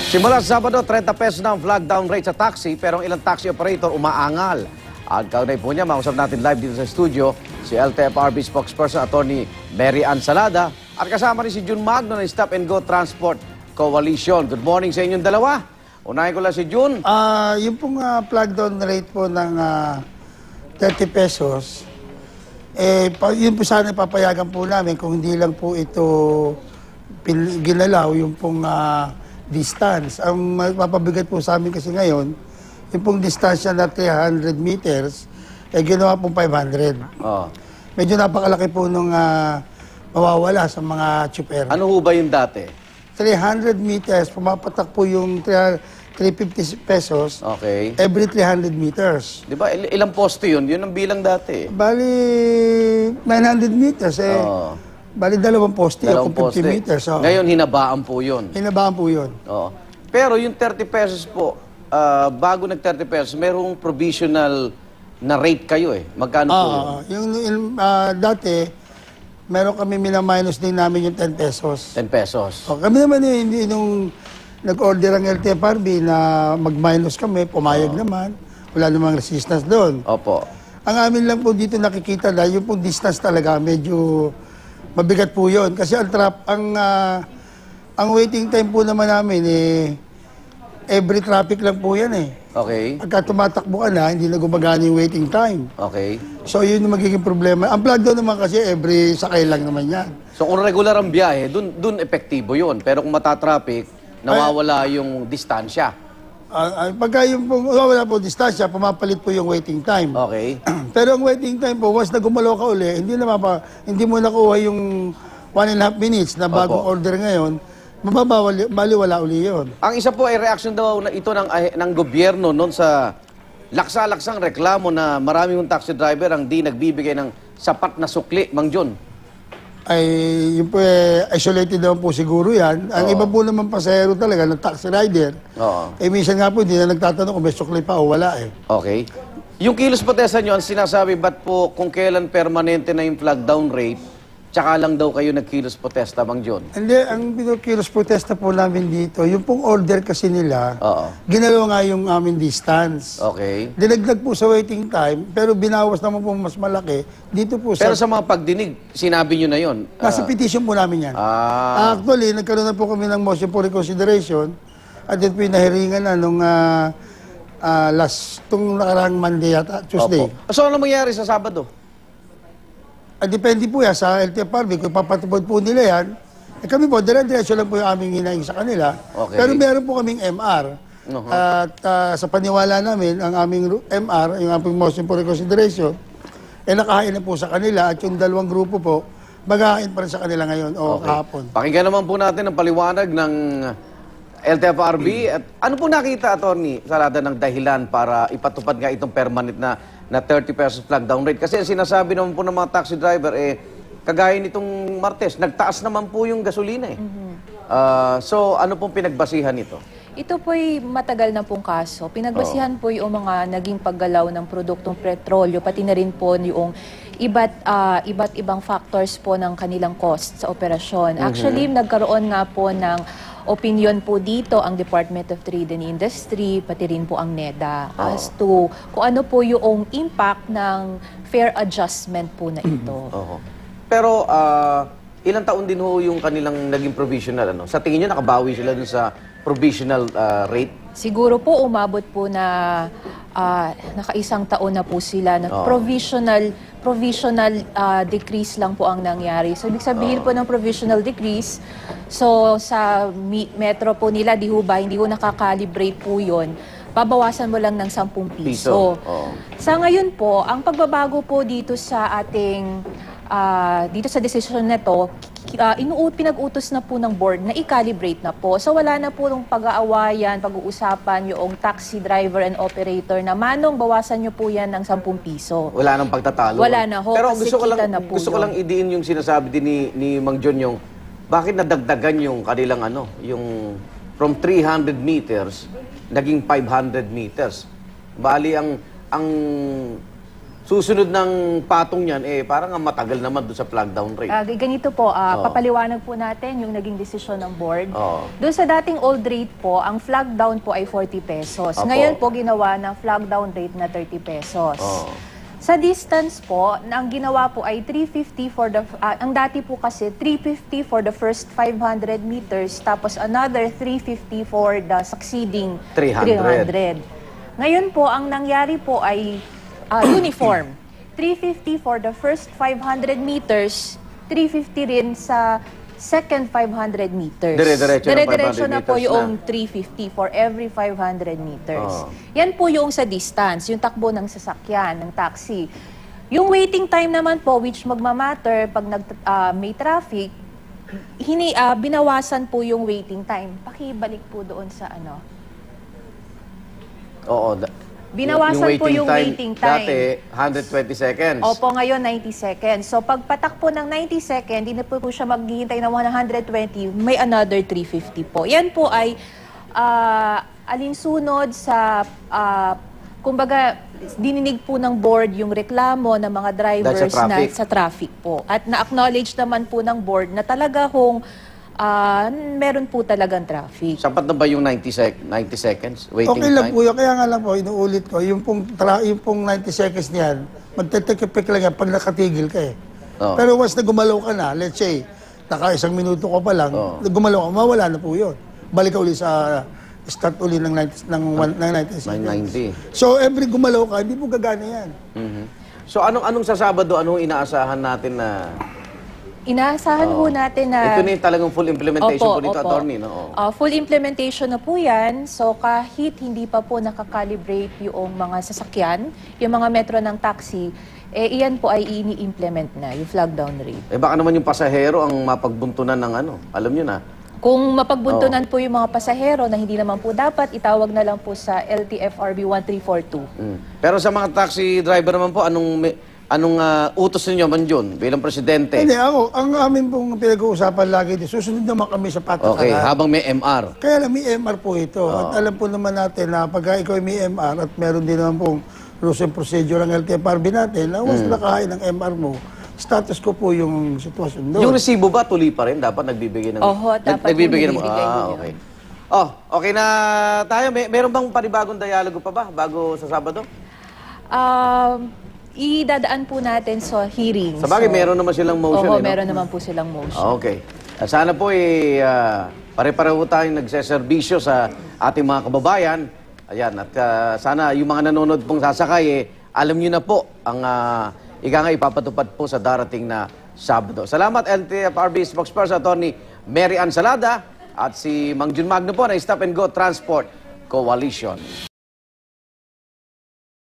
Simula sa Sabado, 30 pesos na ang flag down rate sa taxi, pero ang ilang taxi operator umaangal. At kaunay po niya, mausap natin live dito sa studio, si LTFRB spokesperson, Attorney Mary Ann Salada, at kasama rin si June Magno ng Stop and Go Transport Coalition. Good morning sa inyong dalawa. Unahin ko lang si June. Yung pong flag down rate po ng 30 pesos, yun po sana papayagan po namin kung hindi lang po ito ginalaw yung pong distance. Ang mapabigat po sa amin kasi ngayon, yung pong distansya na 300 meters, ginawa pong 500. Oh. Medyo napakalaki po nung mawawala sa mga chuper. Ano ho ba yung dati? 300 meters, pumapatak po yung 350 pesos every 300 meters. Di ba? Ilang poste yun? Yun ang bilang dati. Bali, 900 meters. Bali, dalawang poste o 50 meters. Ngayon, hinabaan po yun. Hinabaan po yun. Pero yung 30 pesos po, bago nag 30 pesos, merong provisional na rate kayo eh. Magkano po yun? Yung dati, meron kami minaminus din namin yung 10 pesos. 10 pesos. Kami naman hindi nung nag-order ang LTFRB na mag-minus kami, pumayag naman. Wala namang resistance doon. Opo. Ang amin lang po dito nakikita na yung pong distance talaga medyo mabigat po yun. Kasi ang waiting time po naman namin every traffic lang po yan eh. Okay. Pagka tumatakbo ka na, hindi na gumagana yung waiting time. Okay. So yun yung magiging problema. Ang plug down naman kasi every sakay lang naman yan. So kung regular ang biyahe, dun epektibo yun. Pero kung matatraffic, nawawala yung distansya. Pagka yung wala po distansya, pumapalit po yung waiting time. Okay. Pero ang waiting time po, once na gumalaw ka uli, hindi mo nakuha yung 1.5 minutes na bagong order ngayon, maliwala uli yun. Ang isa po ay reaction daw na ito ng gobyerno noon sa laksa-laksang reklamo na maraming taxi driver ang di nagbibigay ng sapat na sukli, Mang John. Ay, yung po isolated naman po siguro yan. Ang iba po naman pasahero talaga ng taxi rider. Minsan nga po, hindi na nagtatanong kung may sukli pa o wala eh. Okay. Yung kilos protesta nyo, ang sinasabi, ba't po kung kailan permanente na yung flag down rate, tsaka lang daw kayo nagkilos protesta, Mang John? Hindi, ang kilos protesta po namin dito, yung pong order kasi nila, ginalaw nga yung aming distance. Okay. Dinagdag po sa waiting time, pero binawas naman po mas malaki. Dito po pero sa mga pagdinig, sinabi nyo na yon. Nasa petition po namin yan. Actually, nagkaroon na po kami ng motion for reconsideration, at yun po yung nahiringan na nung tung nakarang Monday at Tuesday. So ano mangyari sa Sabado? Depende po yan sa LTFRB. Kung papatupad po nila yan, kami po, dire-diretso lang po yung aming hinaing sa kanila. Okay. Pero meron po kaming MR. At sa paniwala namin, ang aming MR, yung aming motion for reconsideration, nakahain na po sa kanila at yung dalawang grupo po, maghahain pa rin sa kanila ngayon o kahapon. Pakinggan naman po natin ang paliwanag ng LTFRB. At ano po nakita, Attorney Salada, ng dahilan para ipatupad nga itong permanent na 30 pesos flag down rate? Kasi sinasabi naman po ng mga taxi driver, kagaya nitong Martes, nagtaas naman po yung gasolina eh. So, ano pong pinagbasihan nito? Ito po'y matagal na pong kaso. Pinagbasihan po yung mga naging paggalaw ng produktong petrolyo, pati na rin po yung iba't ibang factors po ng kanilang cost sa operasyon. Actually, nagkaroon nga po ng opinion po dito ang Department of Trade and Industry, pati rin po ang NEDA, as to kung ano po yung impact ng fair adjustment po na ito. Pero ilang taon din ho yung kanilang naging provisional? Sa tingin nyo, nakabawi sila dun sa provisional rate? Siguro po umabot po na nakaisang taon na po sila na provisional decrease lang po ang nangyari. So, ibig sabihin po ng provisional decrease, so sa metro po nila, hindi ho nakakalibrate po yun. Babawasan mo lang ng 10 piso. Sa ngayon po, ang pagbabago po dito sa ating dito sa decision na to, pinag-utos na po ng board na i-calibrate na po. So wala na po ng pag-aawayan, pag-uusapan yung taxi driver and operator na manong bawasan nyo po yan ng 10 piso. Wala nang pagtatalo? Wala na ho. Pero gusto ko lang idiin yung sinasabi din ni Mang John yung bakit nadagdagan yung kanilang yung from 300 meters naging 500 meters. Bali ang susunod ng patong yan, parang ang matagal naman doon sa flag down rate. Ganito po, papaliwanag po natin yung naging desisyon ng board. Oo. Doon sa dating old rate po, ang flag down po ay 40 pesos. Apo. Ngayon po ginawa ng flag down rate na 30 pesos. Oo. Sa distance po, ang ginawa po ay 350 for the, ang dati po kasi 350 for the first 500 meters, tapos another 350 for the succeeding 300. Ngayon po, ang nangyari po ay uniform. 350 for the first 500 meters, 350 rin sa second 500 meters. Dire-diretso ng 500 Dire-diretso na po meters yung 350 for every 500 meters. Oh. Yan po yung sa distance, yung takbo ng sasakyan, ng taxi. Yung waiting time naman po, which magmamatter pag may traffic, binawasan po yung waiting time. Pakibalik po doon sa ano. Oo. Binawasan po yung waiting time. Dati, 120 seconds. Opo, ngayon 90 seconds. So pag patakpo ng 90 seconds, hindi na po siya maghihintay ng 120, may another 350 po. Yan po ay alinsunod sa, kumbaga, dininig po ng board yung reklamo ng mga drivers na sa traffic po. At na-acknowledge naman po ng board na talaga meron po talagang traffic. Sapat na ba yung 90 seconds waiting Okay lang time? po yun. Kaya nga lang po, inuulit ko, yung pong 90 seconds niyan, magtetekipik lang yan pag nakatigil ka eh. Oo. Pero once na gumalaw ka na, let's say, naka isang minuto ko pa lang, gumalaw ka, mawala na po yun. Balik ka uli sa start uli ng 90 seconds. 90. So every gumalaw ka, hindi po gagana yan. Mhm. So anong sa Sabado, anong inaasahan natin na... Inaasahan po natin na... Ito na yung talagang full implementation po nito, attorney, no? Full implementation na po yan. So kahit hindi pa po nakakalibrate yung mga sasakyan, yung mga metro ng taxi, iyan po ay ini-implement na, yung flag down rate. Baka naman yung pasahero ang mapagbuntunan ng alam nyo na. Kung mapagbuntunan po yung mga pasahero na hindi naman po dapat, itawag na lang po sa LTFRB 1342. Pero sa mga taxi driver naman po, anong utos ninyo man yun bilang presidente? Hindi, ang amin pong pinag-uusapan lagi, susunod naman kami sa patakaran. Okay, habang may MR. Kaya lang, may MR po ito. At alam po naman natin na pagka ikaw may MR at meron din naman pong rules and procedure ng LTFRB natin, na once nakahain ng MR mo, status ko po yung sitwasyon doon. Yung resibo ba tuloy pa rin? Dapat nagbibigay ng... Oho, dapat nagbibigay po nagbibigay yun. okay. Okay na tayo. Meron bang panibagong dialogo pa ba bago sa Sabado? Idadaan po natin sa hearing. Sa bagay, meron naman silang motion. Oo, meron naman po silang motion. Okay. Sana po pare-pareho tayong nagseserbisyo sa ating mga kababayan. Ayan, at sana yung mga nanonood pong sasakay, alam nyo na po ang ika nga ipapatupad po sa darating na Sabado. Salamat, LTFRB spokesperson Attorney Mary Ann Salada at si Mang Jun Magno po ng Stop and Go Transport Coalition.